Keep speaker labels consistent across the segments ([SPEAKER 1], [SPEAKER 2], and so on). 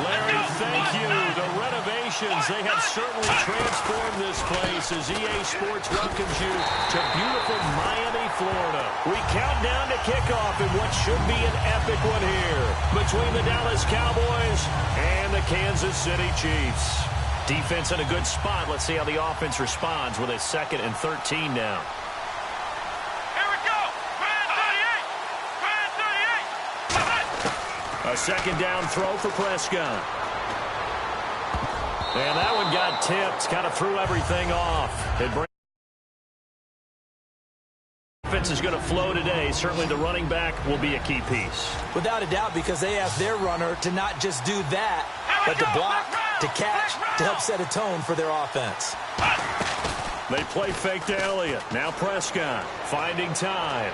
[SPEAKER 1] Larry, thank you. The renovations, they have certainly transformed this place as EA Sports welcomes you to beautiful Miami, Florida. We count down to kickoff in what should be an epic one here between the Dallas Cowboys and the Kansas City Chiefs. Defense in a good spot. Let's see how the offense responds with a 2nd and 13 now. A 2nd down throw for Prescott. And that one got tipped. Kind of threw everything off. Offense is going to flow today. Certainly the running back will be a key piece.
[SPEAKER 2] Without a doubt, because they asked their runner to not just do that, but to block, to catch, to help set a tone for their offense.
[SPEAKER 1] They play fake to Elliott. Now Prescott finding time.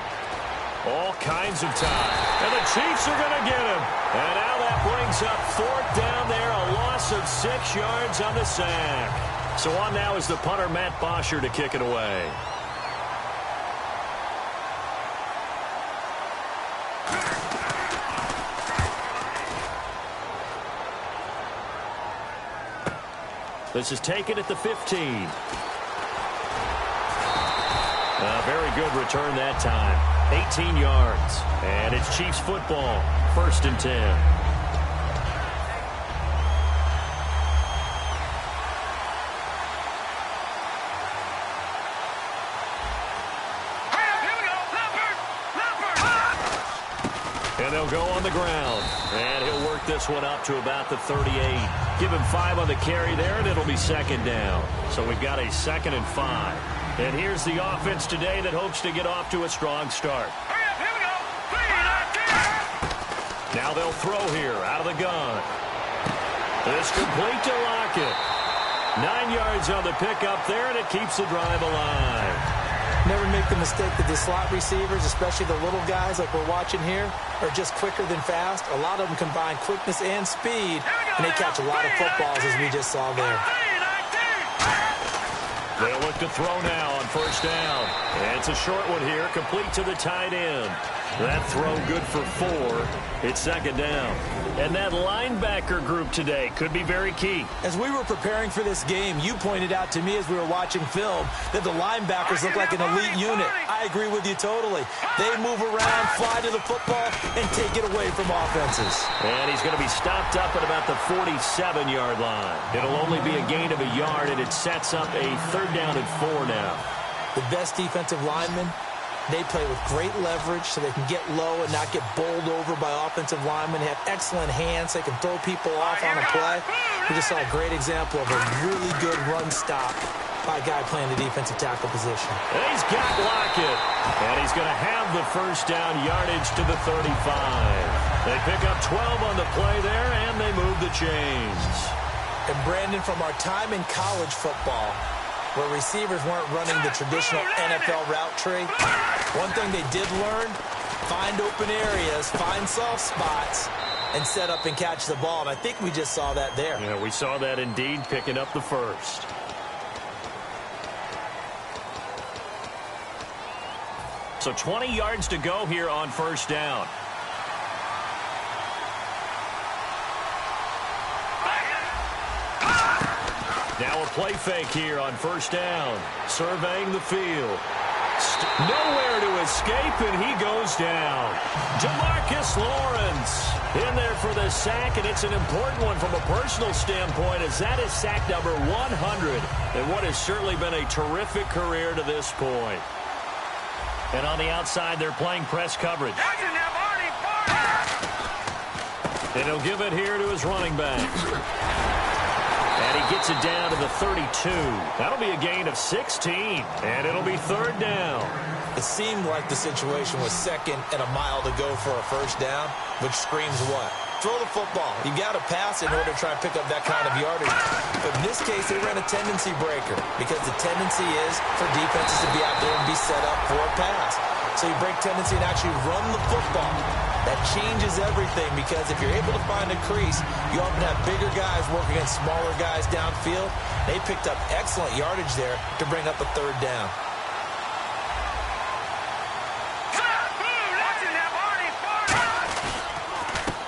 [SPEAKER 1] All kinds of time. And the Chiefs are going to get him. And now that brings up 4th down there, a loss of 6 yards on the sack. So on now is the punter, Matt Bosher, to kick it away. This is taken at the 15. A very good return that time. 18 yards. And it's Chiefs football. 1st and 10. And they'll go on the ground. And he'll work this one up to about the 38. Give him 5 on the carry there, and it'll be 2nd down. So we've got a 2nd and 5. And here's the offense today that hopes to get off to a strong start. Now they'll throw here out of the gun. It's complete to Lockett. 9 yards on the pickup there, and it keeps the drive alive.
[SPEAKER 2] Never make the mistake that the slot receivers, especially the little guys like we're watching here, are just quicker than fast. A lot of them combine quickness and speed, and they catch a lot of footballs, as we just saw there.
[SPEAKER 1] They'll look to throw now on 1st down. And it's a short one here, complete to the tight end. That throw good for 4. It's 2nd down. And that linebacker group today could be very key.
[SPEAKER 2] As we were preparing for this game, you pointed out to me as we were watching film that the linebackers look like an elite unit. I agree with you totally. They move around, fly to the football, and take it away from offenses.
[SPEAKER 1] And he's going to be stopped up at about the 47-yard line. It'll only be a gain of a yard, and it sets up a 3rd down and 4 now.
[SPEAKER 2] The best defensive linemen, they play with great leverage so they can get low and not get bowled over by offensive linemen. They have excellent hands. They can throw people off on a play. We just saw a great example of a really good run stop by a guy playing the defensive tackle position.
[SPEAKER 1] And he's got Lockett. And he's going to have the 1st down yardage to the 35. They pick up 12 on the play there, and they move the chains.
[SPEAKER 2] And Brandon, from our time in college football, where receivers weren't running the traditional NFL route tree, one thing they did learn, find open areas, find soft spots, and set up and catch the ball. And I think we just saw that there.
[SPEAKER 1] Yeah, we saw that indeed, picking up the 1st. So 20 yards to go here on 1st down. Now a play fake here on 1st down. Surveying the field. Nowhere to escape, and he goes down. Demarcus Lawrence in there for the sack, and it's an important one from a personal standpoint, as that is sack number 100 in what has certainly been a terrific career to this point. And on the outside, they're playing press coverage. And he'll give it here to his running back. And he gets it down to the 32. That'll be a gain of 16. And it'll be 3rd down.
[SPEAKER 2] It seemed like the situation was 2nd and a mile to go for a 1st down, which screams what? Throw the football. You got to pass in order to try and pick up that kind of yardage. But in this case, they ran a tendency breaker, because the tendency is for defenses to be out there and be set up for a pass. So you break tendency and actually run the football. That changes everything, because if you're able to find a crease, you often have bigger guys working against smaller guys downfield. They picked up excellent yardage there to bring up a 3rd down.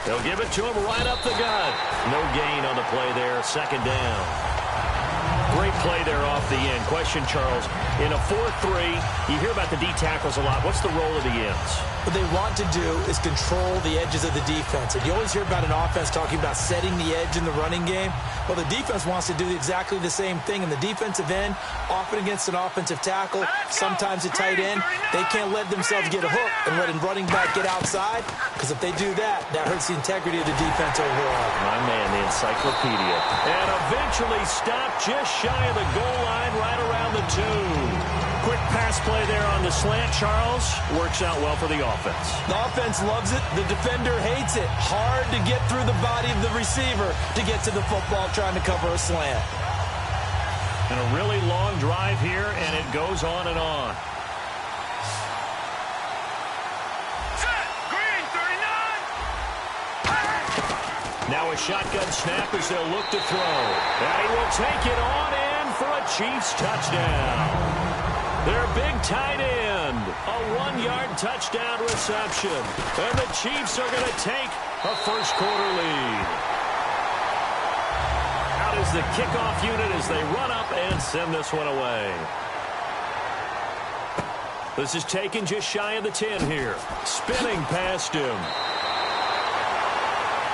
[SPEAKER 1] They'll give it to him right up the gut. No gain on the play there. Second down. Great play there off the end. Question, Charles, in a 4-3, you hear about the D tackles a lot. What's the role of the ends?
[SPEAKER 2] What they want to do is control the edges of the defense. And you always hear about an offense talking about setting the edge in the running game. Well, the defense wants to do exactly the same thing. And the defensive end, often against an offensive tackle, sometimes a tight end, they can't let themselves get a hook and let a running back get outside. Because if they do that, that hurts the integrity of the defense overall.
[SPEAKER 1] My man, the encyclopedia. And eventually stopped just shy of the goal line, right around the 2. Quick pass play there on the slant, Charles. Works out well for the offense.
[SPEAKER 2] The offense loves it. The defender hates it. Hard to get through the body of the receiver to get to the football trying to cover a slant.
[SPEAKER 1] And a really long drive here, and it goes on and on. Now a shotgun snap as they'll look to throw. And he will take it on in for a Chiefs touchdown. Their big tight end, a 1-yard touchdown reception. And the Chiefs are going to take a first-quarter lead. Out is the kickoff unit as they run up and send this one away. This is taken just shy of the 10 here. Spinning past him.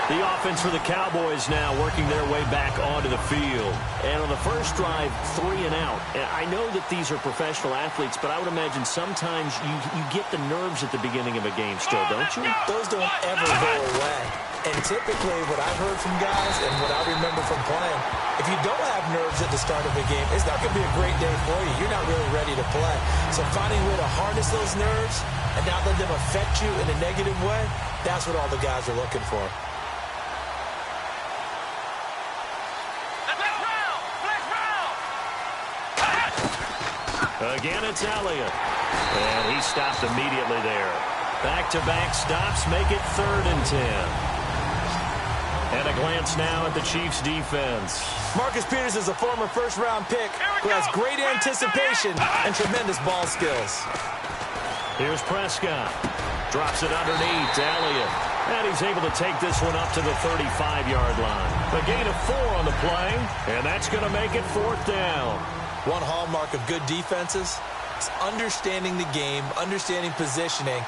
[SPEAKER 1] The offense for the Cowboys now working their way back onto the field. And on the first drive, 3 and out. And I know that these are professional athletes, but I would imagine sometimes you get the nerves at the beginning of a game still, don't you?
[SPEAKER 2] Those don't ever go away. And typically what I've heard from guys and what I remember from playing, if you don't have nerves at the start of a game, it's not going to be a great day for you. You're not really ready to play. So finding a way to harness those nerves and not let them affect you in a negative way, that's what all the guys are looking for.
[SPEAKER 1] Again, it's Elliott. And he stopped immediately there. Back-to-back stops make it 3rd and 10. And a glance now at the Chiefs' defense.
[SPEAKER 2] Marcus Peters is a former first-round pick who has great anticipation and tremendous ball skills.
[SPEAKER 1] Here's Prescott. Drops it underneath to Elliott. And he's able to take this one up to the 35-yard line. A gain of 4 on the play, and that's going to make it 4th down.
[SPEAKER 2] One hallmark of good defenses is understanding the game, understanding positioning,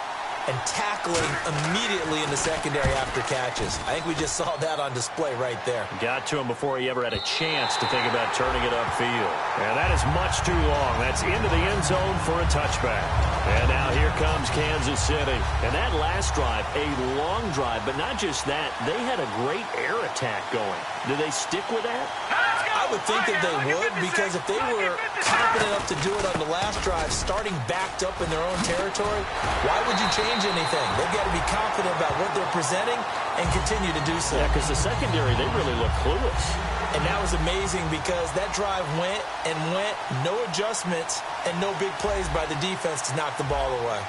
[SPEAKER 2] and tackling immediately in the secondary after catches. I think we just saw that on display right there.
[SPEAKER 1] Got to him before he ever had a chance to think about turning it upfield. And that is much too long. That's into the end zone for a touchback. And now here comes Kansas City. And that last drive, a long drive, but not just that. They had a great air attack going. Do they stick with that?
[SPEAKER 2] I would think that they would, because if they were confident enough to do it on the last drive, starting backed up in their own territory, why would you change anything? They've got to be confident about what they're presenting and continue to do so.
[SPEAKER 1] Yeah, because the secondary, they really look clueless.
[SPEAKER 2] And that was amazing because that drive went and went, no adjustments, and no big plays by the defense to knock the ball away.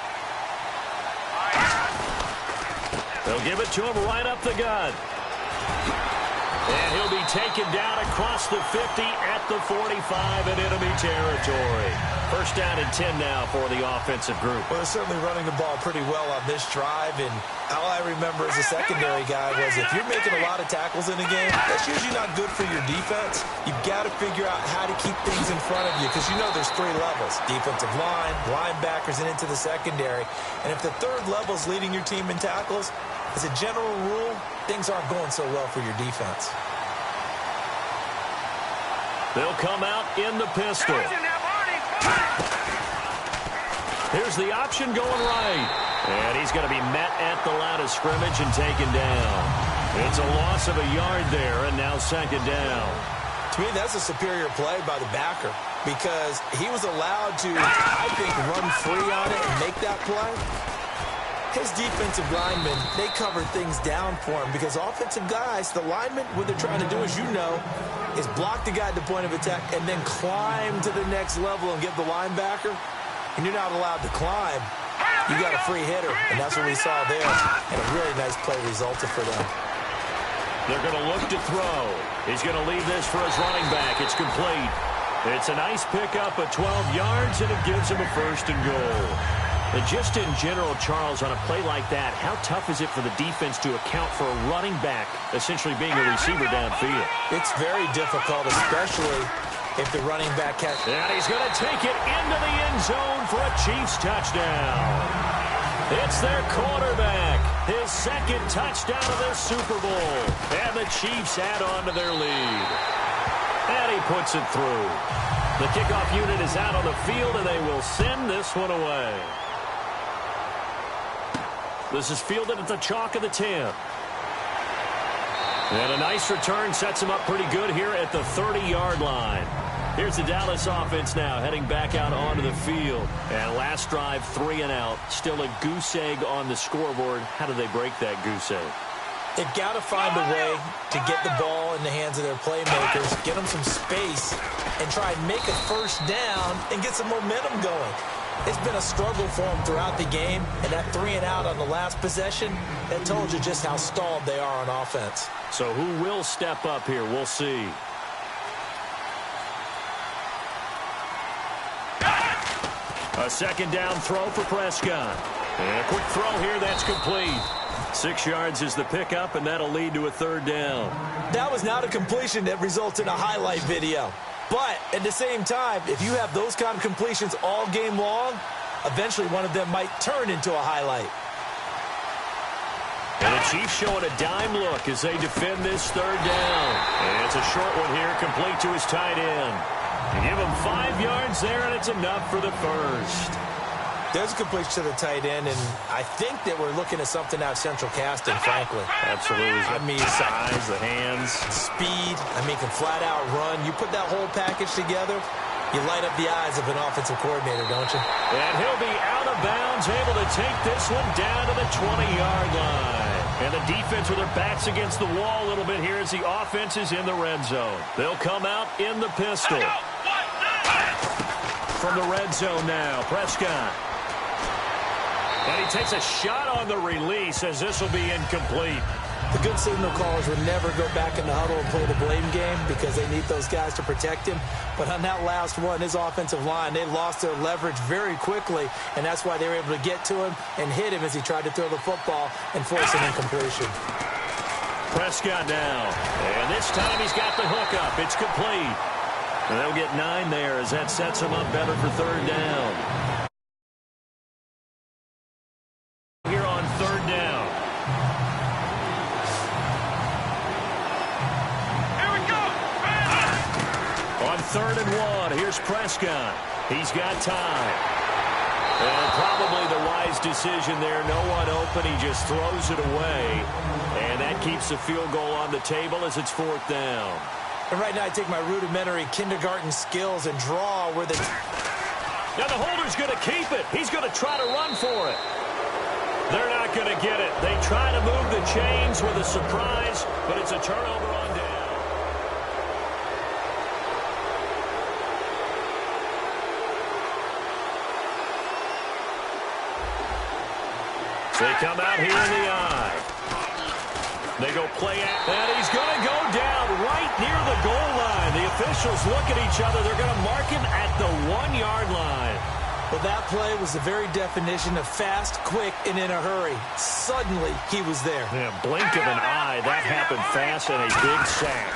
[SPEAKER 1] They'll give it to him right up the gut. And he'll be taken down across the 50 at the 45 in enemy territory. First down and 10 now for the offensive group.
[SPEAKER 2] Well, they're certainly running the ball pretty well on this drive, and all I remember as a secondary guy was if you're making a lot of tackles in a game, that's usually not good for your defense. You've got to figure out how to keep things in front of you because you know there's 3 levels: defensive line, linebackers, and into the secondary. And if the 3rd level is leading your team in tackles, as a general rule, things aren't going so well for your defense.
[SPEAKER 1] They'll come out in the pistol. Here's the option going right. And he's going to be met at the line of scrimmage and taken down. It's a loss of a yard there, and now 2nd down.
[SPEAKER 2] To me, that's a superior play by the backer because he was allowed to, I think, run free on it and make that play. His defensive linemen, they cover things down for him because offensive guys, the linemen, what they're trying to do, as you know, is block the guy at the point of attack and then climb to the next level and get the linebacker. And you're not allowed to climb. You got a free hitter, and that's what we saw there. And a really nice play resulted for them.
[SPEAKER 1] They're going to look to throw. He's going to leave this for his running back. It's complete. It's a nice pickup of 12 yards, and it gives him a 1st and goal. And just in general, Charles, on a play like that, how tough is it for the defense to account for a running back essentially being a receiver downfield?
[SPEAKER 2] It's very difficult, especially if the running back has...
[SPEAKER 1] And he's going to take it into the end zone for a Chiefs touchdown. It's their quarterback, his second touchdown of this Super Bowl. And the Chiefs add on to their lead. And he puts it through. The kickoff unit is out on the field, and they will send this one away. This is fielded at the chalk of the 10. And a nice return sets him up pretty good here at the 30-yard line. Here's the Dallas offense now heading back out onto the field. And last drive, 3 and out. Still a goose egg on the scoreboard. How do they break that goose egg?
[SPEAKER 2] They've got to find a way to get the ball in the hands of their playmakers, get them some space, and try and make a first down and get some momentum going. It's been a struggle for them throughout the game, and that 3 and out on the last possession, that told you just how stalled they are on offense.
[SPEAKER 1] So who will step up here? We'll see. A second down throw for Prescott. And a quick throw here that's complete. 6 yards is the pickup, and that'll lead to a third down.
[SPEAKER 2] That was not a completion that results in a highlight video. But at the same time, if you have those kind of completions all game long, eventually one of them might turn into a highlight.
[SPEAKER 1] And the Chiefs showing a dime look as they defend this third down. And it's a short one here, complete to his tight end. Give him 5 yards there, and it's enough for the first.
[SPEAKER 2] There's a completion to the tight end, and I think that we're looking at something out of central casting, frankly.
[SPEAKER 1] Absolutely.
[SPEAKER 2] I mean,
[SPEAKER 1] size, the hands.
[SPEAKER 2] Speed. I mean, can flat out run. You put that whole package together, you light up the eyes of an offensive coordinator, don't you?
[SPEAKER 1] And he'll be out of bounds, able to take this one down to the 20-yard line. And the defense with their backs against the wall a little bit here as the offense is in the red zone. They'll come out in the pistol. From the red zone now, Prescott. And he takes a shot on the release as this will be incomplete.
[SPEAKER 2] The good signal callers would never go back in the huddle and play the blame game because they need those guys to protect him. But on that last one, his offensive line, they lost their leverage very quickly, and that's why they were able to get to him and hit him as he tried to throw the football and force an incompletion.
[SPEAKER 1] Prescott now. And this time he's got the hook up. It's complete. And they'll get 9 there as that sets him up better for third down. Here on third down.
[SPEAKER 3] Here we go.
[SPEAKER 1] On 3rd and 1, here's Prescott. He's got time. And probably the wise decision there. No one open. He just throws it away. And that keeps the field goal on the table as it's 4th down.
[SPEAKER 2] And right now I take my rudimentary kindergarten skills and draw where the...
[SPEAKER 1] Now the holder's going to keep it. He's going to try to run for it. They're not going to get it. They try to move the chains with a surprise, but it's a turnover on down. They come out here in the eye. They go play out, and he's going to go down right near the goal line. The officials look at each other. They're going to mark him at the 1-yard line.
[SPEAKER 2] Well, that play was the very definition of fast, quick, and in a hurry. Suddenly, he was there.
[SPEAKER 1] Yeah, blink of an eye. That happened fast and a big sack.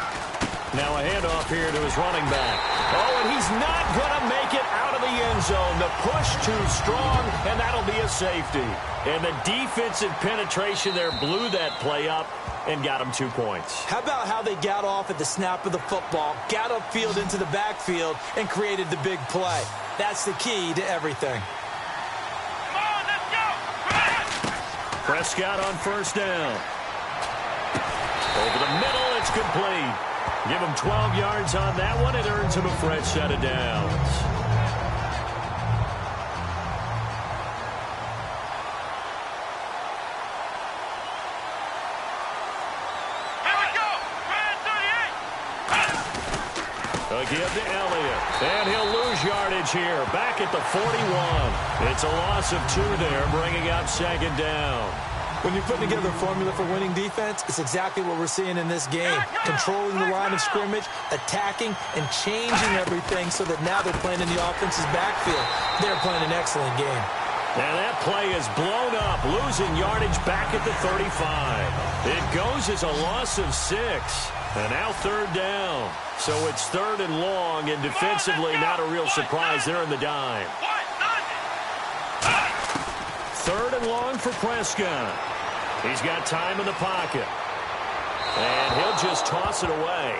[SPEAKER 1] Now a handoff here to his running back. Oh, and he's not going to make it out of the end zone. The push too strong, and that'll be a safety. And the defensive penetration there blew that play up and got him 2 points.
[SPEAKER 2] How about how they got off at the snap of the football, got upfield into the backfield, and created the big play? That's the key to everything.
[SPEAKER 3] Come on, let's go.
[SPEAKER 1] Prescott on 1st down. Over the middle, it's complete. Give him 12 yards on that one. It earns him a fresh set of downs.
[SPEAKER 3] Here we go. Red 38.
[SPEAKER 1] They'll give to Elliott. And he'll lose yardage here. Back at the 41. It's a loss of 2 there, bringing up 2nd down.
[SPEAKER 2] When you're putting together a formula for winning defense, it's exactly what we're seeing in this game. Controlling the line of scrimmage, attacking, and changing everything so that now they're playing in the offense's backfield. They're playing an excellent game.
[SPEAKER 1] And that play is blown up, losing yardage back at the 35. It goes as a loss of 6. And now third down. So it's third and long, and defensively not a real surprise. They're in the dime. Third and long for Prescott. He's got time in the pocket. And he'll just toss it away.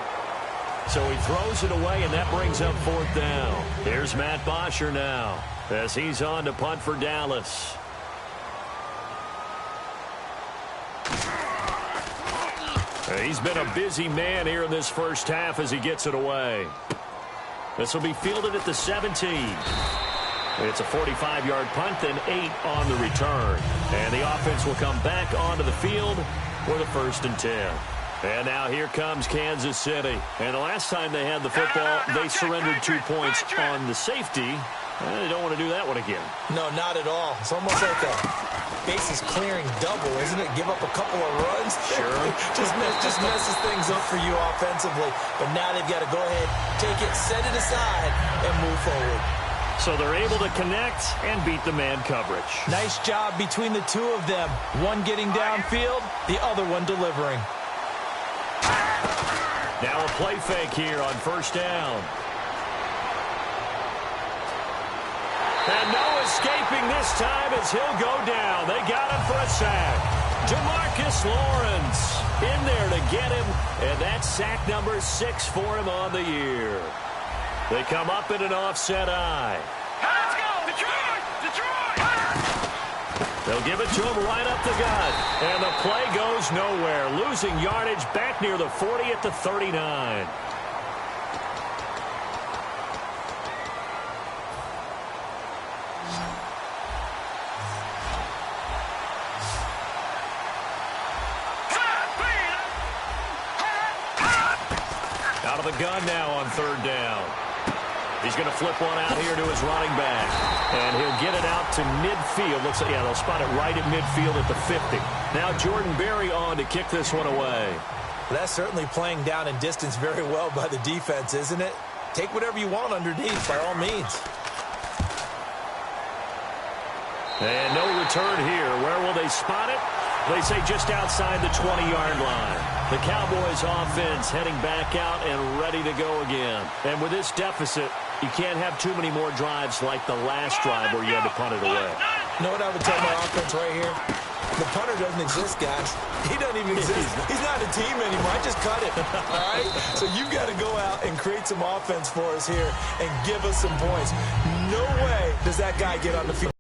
[SPEAKER 1] So he throws it away, and that brings up fourth down. Here's Matt Bosher now as he's on to punt for Dallas. He's been a busy man here in this first half as he gets it away. This will be fielded at the 17. It's a 45-yard punt, then 8 on the return. And the offense will come back onto the field for the 1st and 10. And now here comes Kansas City. And the last time they had the football, they surrendered 2 points on the safety. They don't want to do that one again.
[SPEAKER 2] No, not at all. It's almost like a bases clearing double, isn't it? Give up a couple of runs.
[SPEAKER 1] Sure.
[SPEAKER 2] just messes things up for you offensively. But now they've got to go ahead, take it, set it aside, and move forward.
[SPEAKER 1] So they're able to connect and beat the man coverage.
[SPEAKER 2] Nice job between the two of them. One getting downfield, the other one delivering.
[SPEAKER 1] Now a play fake here on first down. And no escaping this time as he'll go down. They got him for a sack. Demarcus Lawrence in there to get him. And that's sack number 6 for him on the year. They come up in an offset eye.
[SPEAKER 3] Let's go, Detroit! Detroit!
[SPEAKER 1] They'll give it to him right up the gut. And the play goes nowhere. Losing yardage back near the 40 at the 39. Out of the gun now on third down. He's going to flip one out here to his running back. And he'll get it out to midfield. Looks like, yeah, they'll spot it right at midfield at the 50. Now Jordan Berry on to kick this one away.
[SPEAKER 2] That's certainly playing down and distance very well by the defense, isn't it? Take whatever you want underneath, by all means.
[SPEAKER 1] And no return here. Where will they spot it? They say just outside the 20-yard line. The Cowboys offense heading back out and ready to go again. And with this deficit, you can't have too many more drives like the last drive where you had to punt it away.
[SPEAKER 2] You know what I would tell my offense right here? The punter doesn't exist, guys. He doesn't even exist. He's not a team anymore. I just cut it, all right? So you've got to go out and create some offense for us here and give us some points. No way does that guy get on the field.